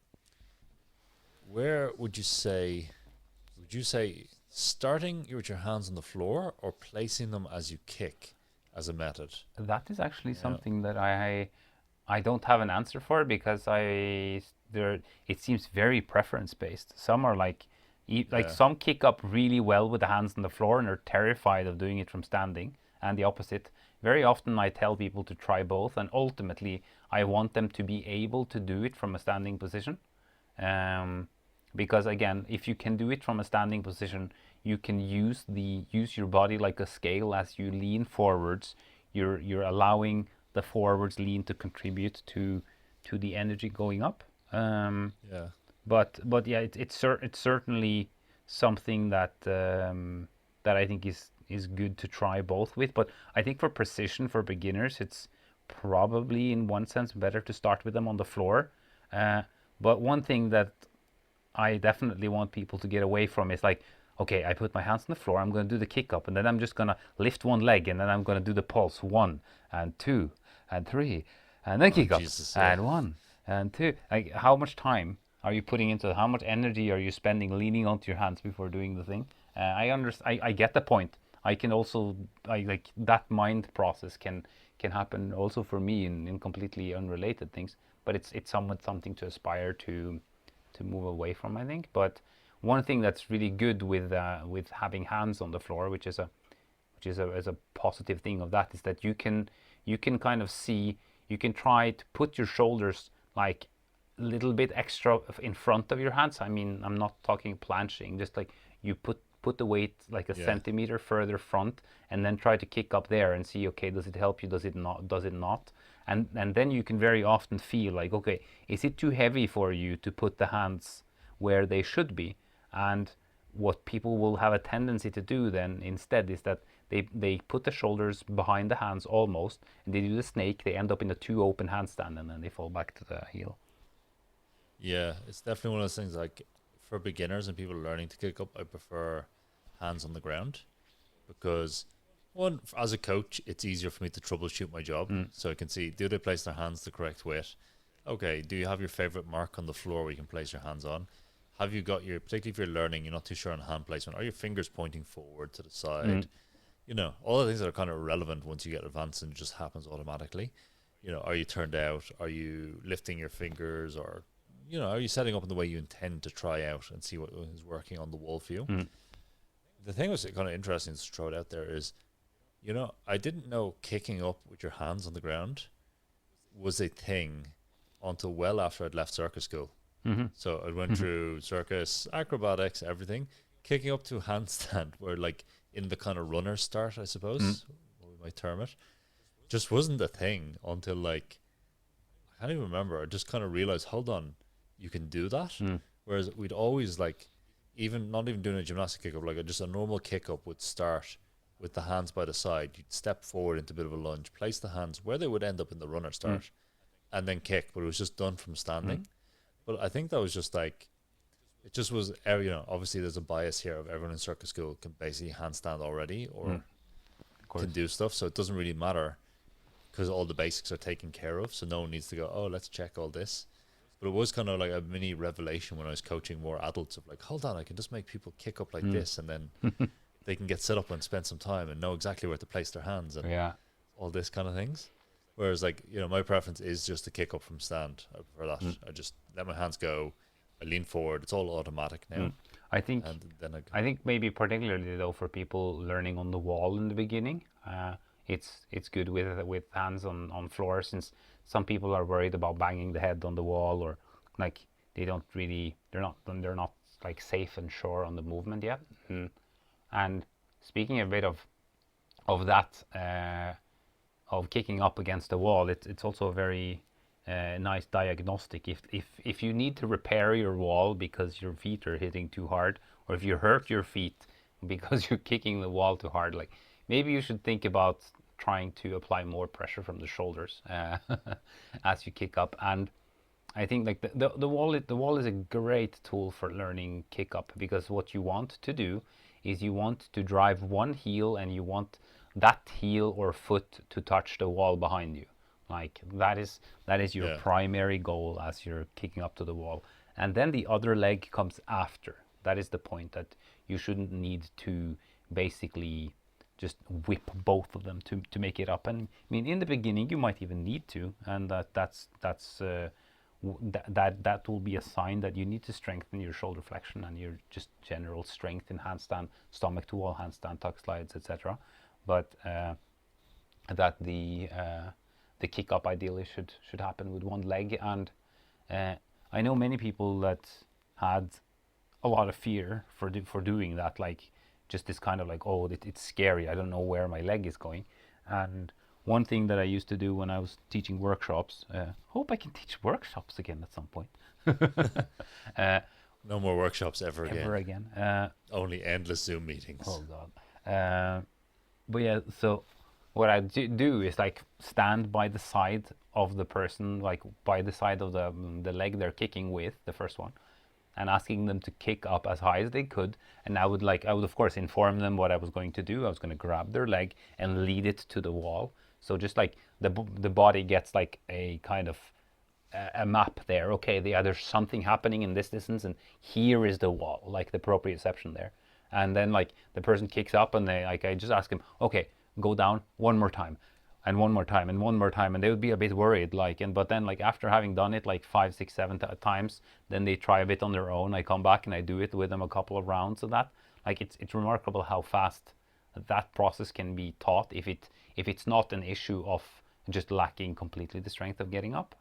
[SPEAKER 1] where would you say starting with your hands on the floor or placing them as you kick as a method?
[SPEAKER 2] That is actually
[SPEAKER 1] Yeah.
[SPEAKER 2] something that I don't have an answer for, because it seems very preference based. Some are like
[SPEAKER 1] Yeah.
[SPEAKER 2] some kick up really well with the hands on the floor and are terrified of doing it from standing, and the opposite. Very often I tell people to try both, and ultimately I want them to be able to do it from a standing position. Because again, if you can do it from a standing position, you can use your body like a scale. As you lean forwards, you're allowing the forwards lean to contribute to the energy going up.
[SPEAKER 1] Yeah.
[SPEAKER 2] But yeah, it's certainly something that that I think is good to try both with. But I think for precision for beginners, it's probably in one sense better to start with them on the floor. But one thing that I definitely want people to get away from is like, okay, I put my hands on the floor, I'm going to do the kick up, and then I'm just going to lift one leg, and then I'm going to do the pulse 1 and 2 and 3, and then kick up,
[SPEAKER 1] Jesus,
[SPEAKER 2] and
[SPEAKER 1] yeah.
[SPEAKER 2] 1 and 2. Like, how much time are you putting into it? How much energy are you spending leaning onto your hands before doing the thing? I get the point. I can also, like that mind process can happen also for me in completely unrelated things, but it's somewhat something to aspire to move away from, I think. But one thing that's really good with having hands on the floor, which is a positive thing of that, is that you can kind of see, you can try to put your shoulders like a little bit extra in front of your hands. I mean, I'm not talking planching, just like you put the weight like a
[SPEAKER 1] Yeah.
[SPEAKER 2] centimeter further front, and then try to kick up there and see, okay, does it help you, does it not? And then you can very often feel like, okay, is it too heavy for you to put the hands where they should be? And what people will have a tendency to do then instead is that they put the shoulders behind the hands almost, and they do the snake, they end up in a too open handstand, and then they fall back to the heel.
[SPEAKER 1] Yeah, it's definitely one of those things like for beginners and people learning to kick up, I prefer hands on the ground because one, as a coach, it's easier for me to troubleshoot my job.
[SPEAKER 2] Mm.
[SPEAKER 1] So I can see, do they place their hands the correct weight? Okay, do you have your favorite mark on the floor where you can place your hands on? Have you got your, particularly if you're learning, you're not too sure on hand placement, are your fingers pointing forward to the
[SPEAKER 2] Mm.
[SPEAKER 1] side? You know, all the things that are kind of relevant once you get advanced and it just happens automatically. You know, are you turned out? Are you lifting your fingers? Or, you know, are you setting up in the way you intend to try out and see what is working on the wall for you?
[SPEAKER 2] Mm.
[SPEAKER 1] The thing that's kind of interesting to throw it out there is, you know, I didn't know kicking up with your hands on the ground was a thing until well after I'd left circus school.
[SPEAKER 2] Mm-hmm.
[SPEAKER 1] So I went through circus, acrobatics, everything, kicking up to handstand, where like in the kind of runner start, I
[SPEAKER 2] Mm.
[SPEAKER 1] suppose, what we might term it, just wasn't a thing until like I can't even remember. I just kind of realized, hold on, you can do that.
[SPEAKER 2] Mm.
[SPEAKER 1] Whereas we'd always like, even not even doing a gymnastic kick up, like just a normal kick up would start with the hands by the side. You'd step forward into a bit of a lunge, place the hands where they would end up in the runner
[SPEAKER 2] Mm.
[SPEAKER 1] start, and then kick. But it was just done from
[SPEAKER 2] Mm.
[SPEAKER 1] standing. But I think that was just like, it just was, you know, obviously there's a bias here of everyone in circus school can basically handstand already
[SPEAKER 2] Mm.
[SPEAKER 1] or
[SPEAKER 2] Of
[SPEAKER 1] can
[SPEAKER 2] course.
[SPEAKER 1] do stuff. So it doesn't really matter because all the basics are taken care of. So no one needs to go, oh, let's check all this. But it was kind of like a mini revelation when I was coaching more adults of like, hold on, I can just make people kick up like
[SPEAKER 2] Mm.
[SPEAKER 1] this and then they can get set up and spend some time and know exactly where to place their hands and
[SPEAKER 2] Yeah.
[SPEAKER 1] all this kind of things. Whereas like, you know, my preference is just to kick up from stand. I prefer that.
[SPEAKER 2] Mm.
[SPEAKER 1] I just let my hands go. I lean forward. It's all automatic now.
[SPEAKER 2] Mm. I think
[SPEAKER 1] And then I go.
[SPEAKER 2] I think maybe particularly though for people learning on the wall in the beginning, it's good with hands on floor since some people are worried about banging the head on the wall or like they don't really they're not like safe and sure on the movement yet. And speaking a bit of that of kicking up against the wall, it's also a very nice diagnostic. If you need to repair your wall because your feet are hitting too hard, or if you hurt your feet because you're kicking the wall too hard, like maybe you should think about trying to apply more pressure from the shoulders as you kick up. And I think like the wall is a great tool for learning kick up because what you want to do is you want to drive one heel and you want that heel or foot to touch the wall behind you. Like that is your
[SPEAKER 1] Yeah.
[SPEAKER 2] primary goal as you're kicking up to the wall. And then the other leg comes after. That is the point that you shouldn't need to basically just whip both of them to make it up. And I mean, in the beginning, you might even need to, and that will be a sign that you need to strengthen your shoulder flexion and your just general strength in handstand, stomach to wall handstand, tuck slides, etc. But that the kick up ideally should happen with one leg. And I know many people that had a lot of fear for doing that, like just this kind of like, oh, it's scary, I don't know where my leg is going. And one thing that I used to do when I was teaching workshops, hope I can teach workshops again at some point. uh,
[SPEAKER 1] No more workshops ever again.
[SPEAKER 2] Ever again.
[SPEAKER 1] Only endless Zoom meetings.
[SPEAKER 2] Oh God. But yeah, so what I do is like stand by the side of the person, like by the side of the leg they're kicking with, the first one, and asking them to kick up as high as they could. And I would of course inform them what I was going to do. I was going to grab their leg and lead it to the wall. So just like the body gets like a kind of a map there. Okay, there's something happening in this distance, and here is the wall, like the proprioception there. And then like the person kicks up, and they like I just ask him, okay, go down one more time, and one more time, and one more time, and they would be a bit worried, like, and but then like after having done it like 5, 6, 7 times, then they try a bit on their own. I come back and I do it with them a couple of rounds of that. Like it's remarkable how fast that process can be taught if it's not an issue of just lacking completely the strength of getting up.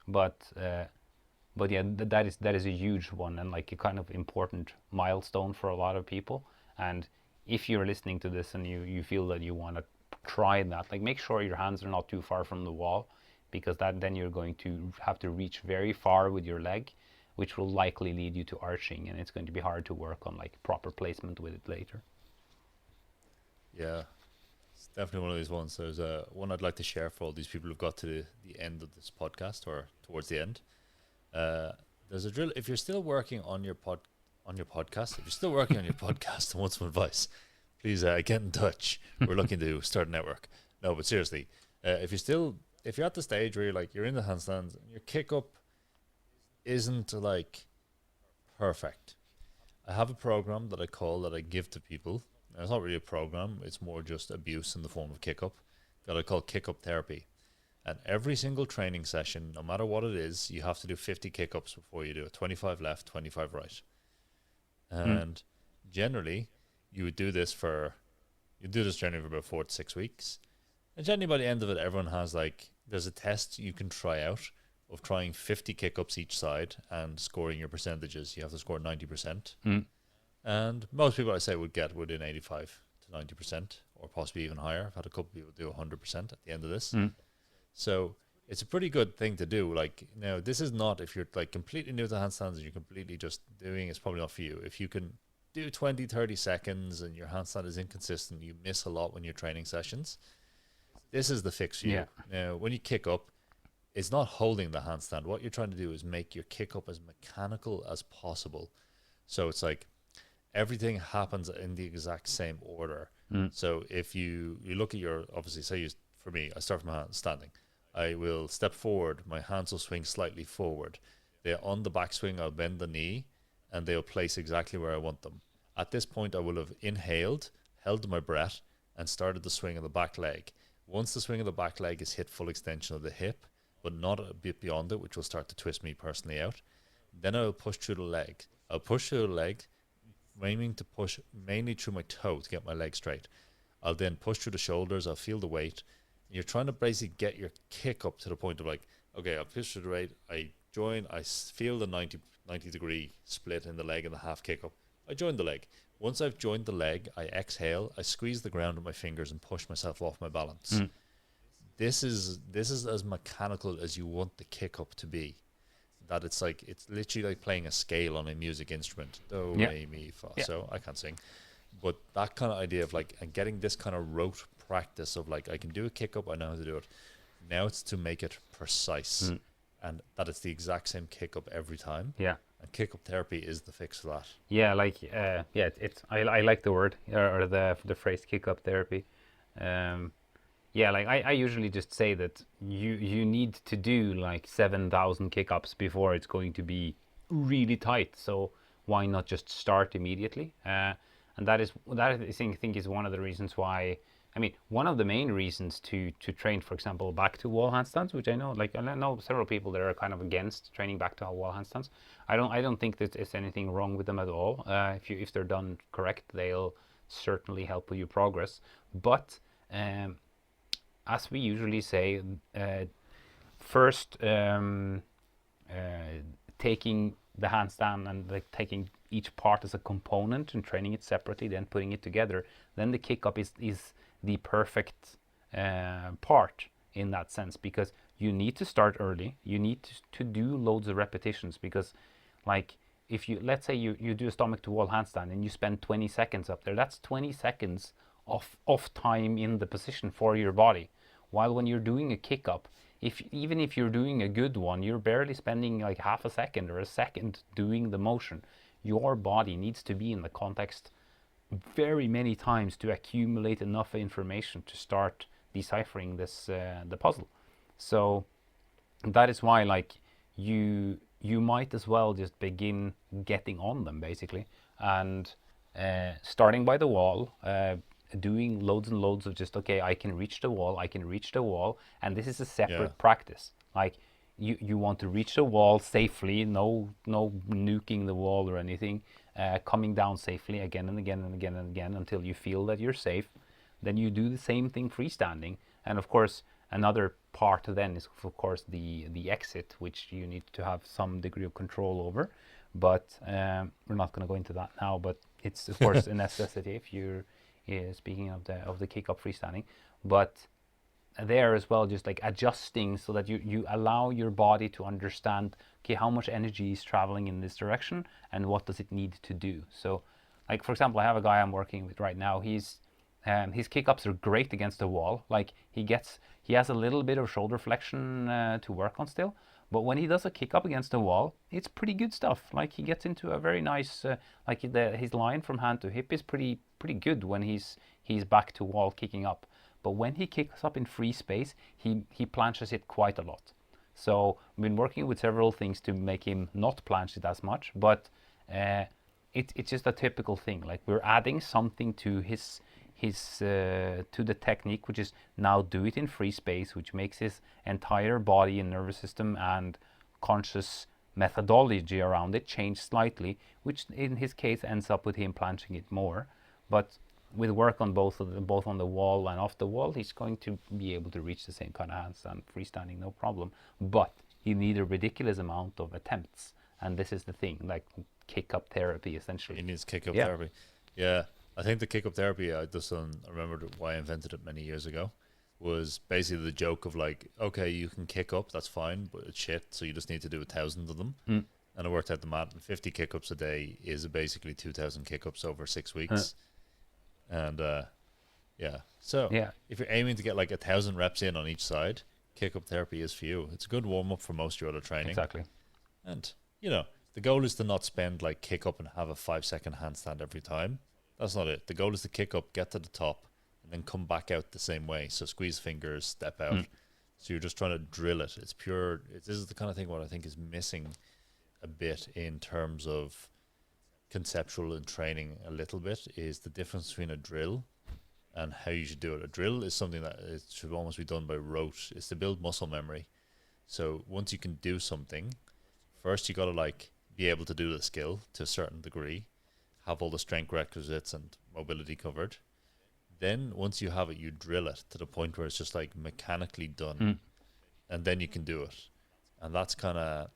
[SPEAKER 2] But yeah, that is a huge one and like a kind of important milestone for a lot of people. And if you're listening to this and you feel that you want to try that, like make sure your hands are not too far from the wall, because then you're going to have to reach very far with your leg, which will likely lead you to arching, and it's going to be hard to work on like proper placement with it later.
[SPEAKER 1] Yeah. It's definitely one of these ones. There's one I'd like to share for all these people who've got to the end of this podcast or towards the end. There's a drill. If you're still working on your podcast, if you're still working on your podcast and want some advice, please get in touch. We're looking to start a network. No, but seriously, if you're at the stage where you're in the handstands and your kick up isn't like perfect, I have a program that I give to people. And it's not really a program, it's more just abuse in the form of kick up, that I call kick up therapy. And every single training session, no matter what it is, you have to do 50 kick ups before you do it. 25 left, 25 right. And generally, you would do this generally for about 4 to 6 weeks. And generally by the end of it, everyone has there's a test you can try out of trying 50 kick ups each side and scoring your percentages. You have to score 90%. And most people I say would get within 85 to 90% or possibly even higher. I've had a couple of people do 100% at the end of this. So it's a pretty good thing to do. Now, this is not, if you're completely new to handstands and you're completely just doing, it's probably not for you. If you can do 20, 30 seconds and your handstand is inconsistent, you miss a lot when you're training sessions, this is the fix for you.
[SPEAKER 2] Yeah.
[SPEAKER 1] Now, when you kick up, it's not holding the handstand. What you're trying to do is make your kick up as mechanical as possible. So it's everything happens in the exact same order. So if you look at obviously, say for me, I start from standing. I will step forward, my hands will swing slightly forward. On the backswing, I'll bend the knee, and they'll place exactly where I want them. At this point, I will have inhaled, held my breath, and started the swing of the back leg. Once the swing of the back leg is hit full extension of the hip, but not a bit beyond it, which will start to twist me personally out, then I'll push through the leg. I'll push through the leg, aiming to push mainly through my toe to get my leg straight. I'll then push through the shoulders, I'll feel the weight. You're trying to basically get your kick up to the point of okay, I'll push through the right, I join, I feel the 90 degree split in the leg and the half kick up. I join the leg. Once I've joined the leg, I exhale, I squeeze the ground with my fingers and push myself off my balance. This is as mechanical as you want the kick up to be. That it's literally like playing a scale on a music instrument. Do, re, mi, fa. So I can't sing. But that kind of idea of and getting this kind of rote practice of I can do a kick up, I know how to do it. Now it's to make it precise and that it's the exact same kick up every time. Yeah. And kick up therapy is the fix for that.
[SPEAKER 2] Yeah, I like the word or the phrase kick up therapy. I usually just say that you need to do 7,000 kick ups before it's going to be really tight. So why not just start immediately? And that I think is one of the reasons why. I mean, one of the main reasons to train, for example, back to wall handstands, which I know several people that are kind of against training back to wall handstands. I don't think that there's anything wrong with them at all. If they're done correct, they'll certainly help with your progress. But as we usually say, first taking the handstand and taking each part as a component and training it separately, then putting it together, then the kick up is the perfect part in that sense, because you need to start early. You need to do loads of repetitions, because if let's say you do a stomach to wall handstand and you spend 20 seconds up there, that's 20 seconds of time in the position for your body. While when you're doing a kick up, even if you're doing a good one, you're barely spending half a second or a second doing the motion. Your body needs to be in the context very many times to accumulate enough information to start deciphering the puzzle. So that is why you might as well just begin getting on them basically, and starting by the wall, doing loads and loads of just I can reach the wall, and this is a separate practice. You want to reach the wall safely, no nuking the wall or anything, coming down safely again and again and again and again until you feel that you're safe. Then you do the same thing freestanding, and of course another part then is of course the exit, which you need to have some degree of control over, but we're not going to go into that now, but it's of course a necessity if you're speaking of the kick up freestanding. But there as well, just adjusting so that you allow your body to understand how much energy is traveling in this direction and what does it need to do. So for example, I have a guy I'm working with right now. His kick ups are great against the wall. He has a little bit of shoulder flexion to work on still, But when he does a kick up against the wall, it's pretty good stuff. Like he gets into a very nice, his line from hand to hip is pretty good when he's back to wall kicking up. But when he kicks up in free space, he planches it quite a lot. So I've been working with several things to make him not planche it as much, but it's just a typical thing. Like we're adding something to his to the technique, which is now do it in free space, which makes his entire body and nervous system and conscious methodology around it change slightly, which in his case ends up with him planching it more. But with work on both on the wall and off the wall, he's going to be able to reach the same kind of handstand freestanding, no problem. But you need a ridiculous amount of attempts, and this is the thing, like kick up therapy essentially.
[SPEAKER 1] He needs kick up therapy. Yeah. I think the kick up therapy, I remember why I invented it many years ago, was basically the joke of like, okay, you can kick up, that's fine, but it's shit, so you just need to do 1,000 of them. And I worked out the math, and 50 kick ups a day is basically 2,000 kick ups over 6 weeks. And so if you're aiming to get like 1,000 reps in on each side, kick up therapy is for you. It's a good warm up for most of your other training.
[SPEAKER 2] Exactly.
[SPEAKER 1] And, the goal is to not spend like kick up and have a 5-second handstand every time. That's not it. The goal is to kick up, get to the top, and then come back out the same way. So squeeze fingers, step out. So you're just trying to drill it. It's pure. This is the kind of thing what I think is missing a bit in terms of conceptual and training a little bit is the difference between a drill and how you should do it. A drill is something that it should almost be done by rote. It's to build muscle memory. So once you can do something, first you got to like be able to do the skill to a certain degree, have all the strength requisites and mobility covered. Then once you have it, you drill it to the point where it's just like mechanically done, and then you can do it. And that's kind of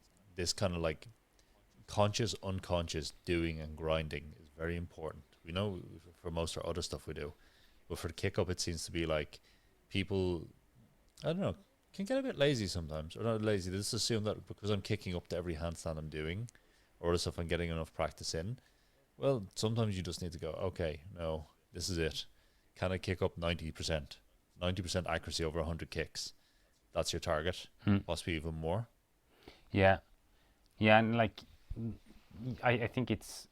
[SPEAKER 1] like conscious, unconscious doing and grinding is very important. We know for most of our other stuff we do, but for the kick up, it seems to be like people, I don't know, can get a bit lazy sometimes, or not lazy. They just assume that because I'm kicking up to every handstand I'm doing, or as if I'm getting enough practice in. Well, sometimes you just need to go, okay, no, this is it. Can I kick up 90%? 90% accuracy over 100 kicks. That's your target, possibly even more.
[SPEAKER 2] Yeah. Yeah, and like, I think it's,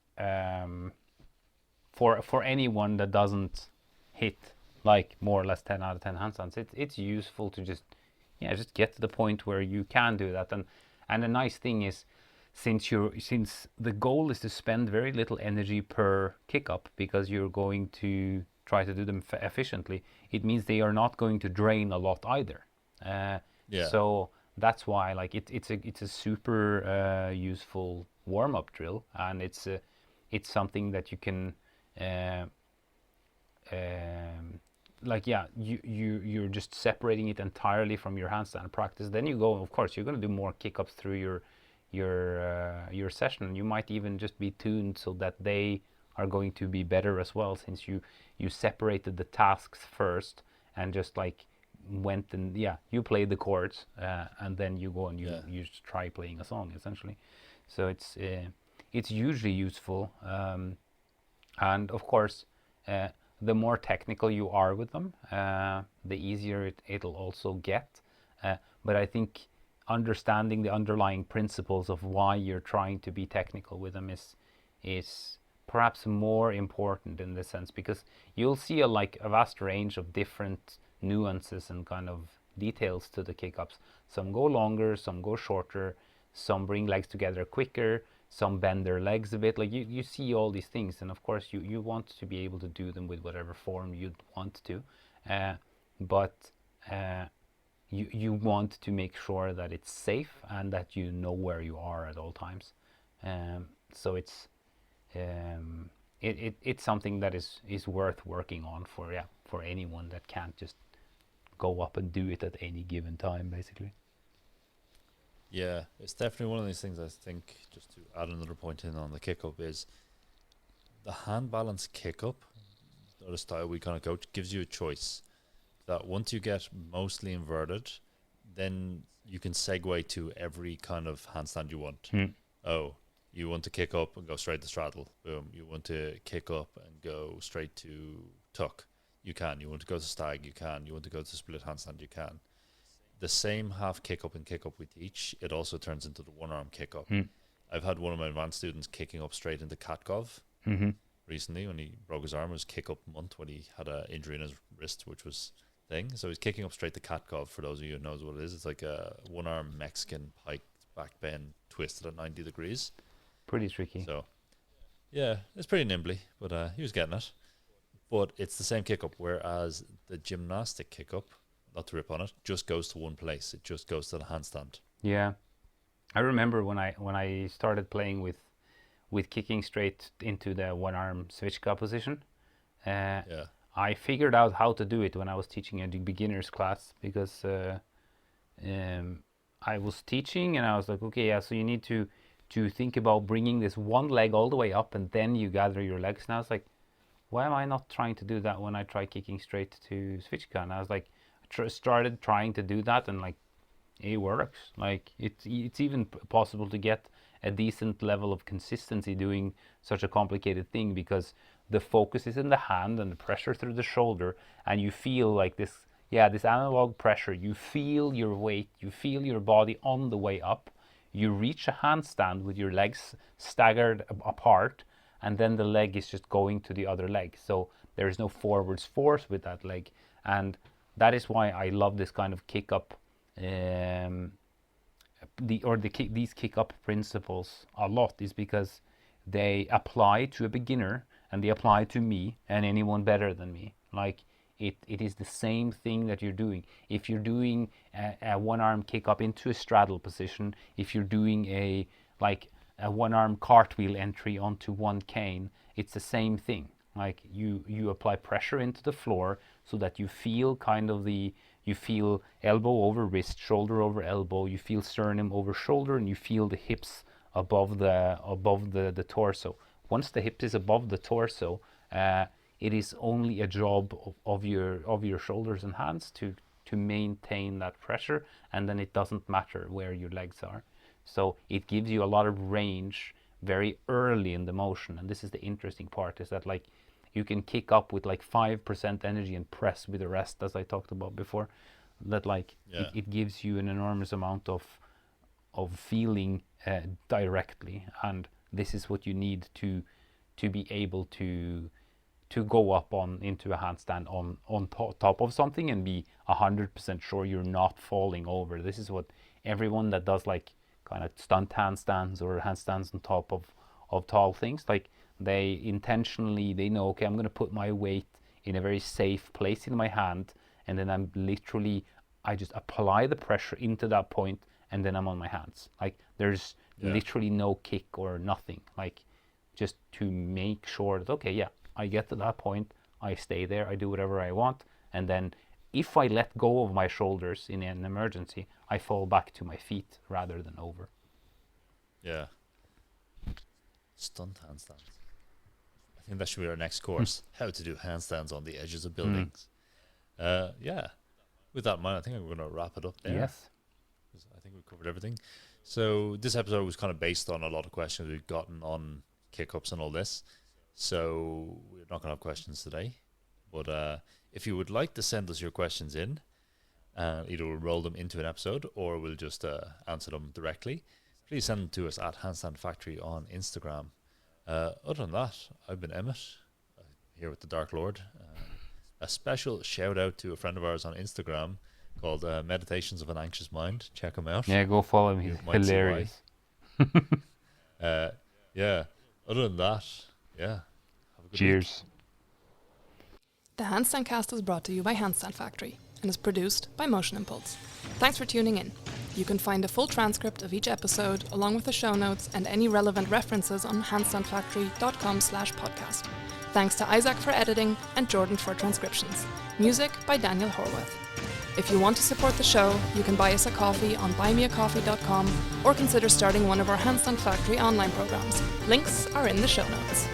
[SPEAKER 2] for anyone that doesn't hit like more or less 10 out of 10 handstands, it's useful to just get to the point where you can do that. And the nice thing is, since the goal is to spend very little energy per kick up because you're going to try to do them efficiently, it means they are not going to drain a lot either. So that's why like it's a super useful warm up drill, and it's something that you can you're just separating it entirely from your handstand practice. Then you go, of course, you're going to do more kick ups through your session. You might even just be tuned so that they are going to be better as well, since you separated the tasks first and just like went and you played the chords and then you go and you just try playing a song essentially. So it's usually useful, and of course the more technical you are with them, the easier it'll also get. But I think understanding the underlying principles of why you're trying to be technical with them is perhaps more important in this sense, because you'll see a vast range of different nuances and kind of details to the kick-ups. Some go longer, some go shorter, some bring legs together quicker, some bend their legs a bit. Like you see all these things, and of course you want to be able to do them with whatever form you'd want to, but you want to make sure that it's safe and that you know where you are at all times. So it's something that is worth working on for anyone that can't just go up and do it at any given time, basically.
[SPEAKER 1] Yeah, it's definitely one of these things. I think, just to add another point in on the kick up, is the hand balance kick up, the style we kind of coach, gives you a choice that once you get mostly inverted, then you can segue to every kind of handstand you want. Oh, you want to kick up and go straight to straddle, boom. You want to kick up and go straight to tuck, you can. You want to go to stag, you can. You want to go to split handstand, you can. the same half kick up and kick up we teach, it also turns into the one arm kick up.
[SPEAKER 2] Mm.
[SPEAKER 1] I've had one of my advanced students kicking up straight into Katkov
[SPEAKER 2] Mm-hmm.
[SPEAKER 1] recently when he broke his arm. It was kick up month when he had an injury in his wrist, which was thing. So he's kicking up straight to Katkov. For those of you who knows what it is, it's like a one arm Mexican pike back bend twisted at 90 degrees.
[SPEAKER 2] Pretty tricky.
[SPEAKER 1] So yeah, it's pretty nimbly, but he was getting it. But it's the same kick up, whereas the gymnastic kick up, not to rip on it, just goes to one place. It just goes to the handstand.
[SPEAKER 2] Yeah, I remember when I started playing with kicking straight into the one arm switchka position.
[SPEAKER 1] Yeah.
[SPEAKER 2] I figured out how to do it when I was teaching a beginner's class, because I was teaching and I was like, okay, yeah, so you need to think about bringing this one leg all the way up and then you gather your legs. And I was like, why am I not trying to do that when I try kicking straight to switchka? And I was like, started trying to do that, and like, it works. Like it's even possible to get a decent level of consistency doing such a complicated thing, because the focus is in the hand and the pressure through the shoulder, and you feel like this analog pressure. You feel your weight, you feel your body on the way up. You reach a handstand with your legs staggered apart, and then the leg is just going to the other leg. So there is no forwards force with that leg, and that is why I love this kind of kick up, these kick up principles a lot, is because they apply to a beginner and they apply to me and anyone better than me. Like it is the same thing that you're doing. If you're doing a one arm kick up into a straddle position, if you're doing a one arm cartwheel entry onto one cane, it's the same thing. Like you apply pressure into the floor so that you feel you feel elbow over wrist, shoulder over elbow, you feel sternum over shoulder, and you feel the hips above the torso. Once the hips is above the torso, it is only a job of your shoulders and hands to maintain that pressure, and then it doesn't matter where your legs are. So it gives you a lot of range very early in the motion, and this is the interesting part, is that like you can kick up with like 5% energy and press with the rest, as I talked about before. That like it gives you an enormous amount of feeling directly, and this is what you need to be able to go up into a handstand on top of something and be 100% sure you're not falling over. This is what everyone that does like kind of stunt handstands or handstands on top of tall things, like they intentionally, they know, okay, I'm going to put my weight in a very safe place in my hand, and then I just apply the pressure into that point, and then I'm on my hands. Like there's literally no kick or nothing, like just to make sure that, okay, yeah, I get to that point, I stay there, I do whatever I want, and then if I let go of my shoulders in an emergency, I fall back to my feet rather than over.
[SPEAKER 1] Yeah. Stunt handstands. I think that should be our next course. How to do handstands on the edges of buildings. Yeah. With that in mind, I think we're going to wrap it up there.
[SPEAKER 2] Yes.
[SPEAKER 1] I think we've covered everything. So this episode was kind of based on a lot of questions we've gotten on kick-ups and all this. So we're not going to have questions today. But if you would like to send us your questions in, either we'll roll them into an episode or we'll just answer them directly, please send them to us at Handstand Factory on Instagram. Other than that, I've been Emmet, here with the Dark Lord. A special shout out to a friend of ours on Instagram called Meditations of an Anxious Mind. Check him out.
[SPEAKER 2] Yeah, go follow him. He's hilarious.
[SPEAKER 1] Yeah. Other than that, yeah. Have a good
[SPEAKER 2] Cheers.
[SPEAKER 1] week.
[SPEAKER 3] The Handstandcast is brought to you by Handstand Factory and is produced by Motion Impulse. Thanks for tuning in. You can find a full transcript of each episode along with the show notes and any relevant references on handstandfactory.com/podcast. Thanks to Isaac for editing and Jordan for transcriptions. Music by Daniel Horwath. If you want to support the show, you can buy us a coffee on buymeacoffee.com or consider starting one of our Handstand Factory online programs. Links are in the show notes.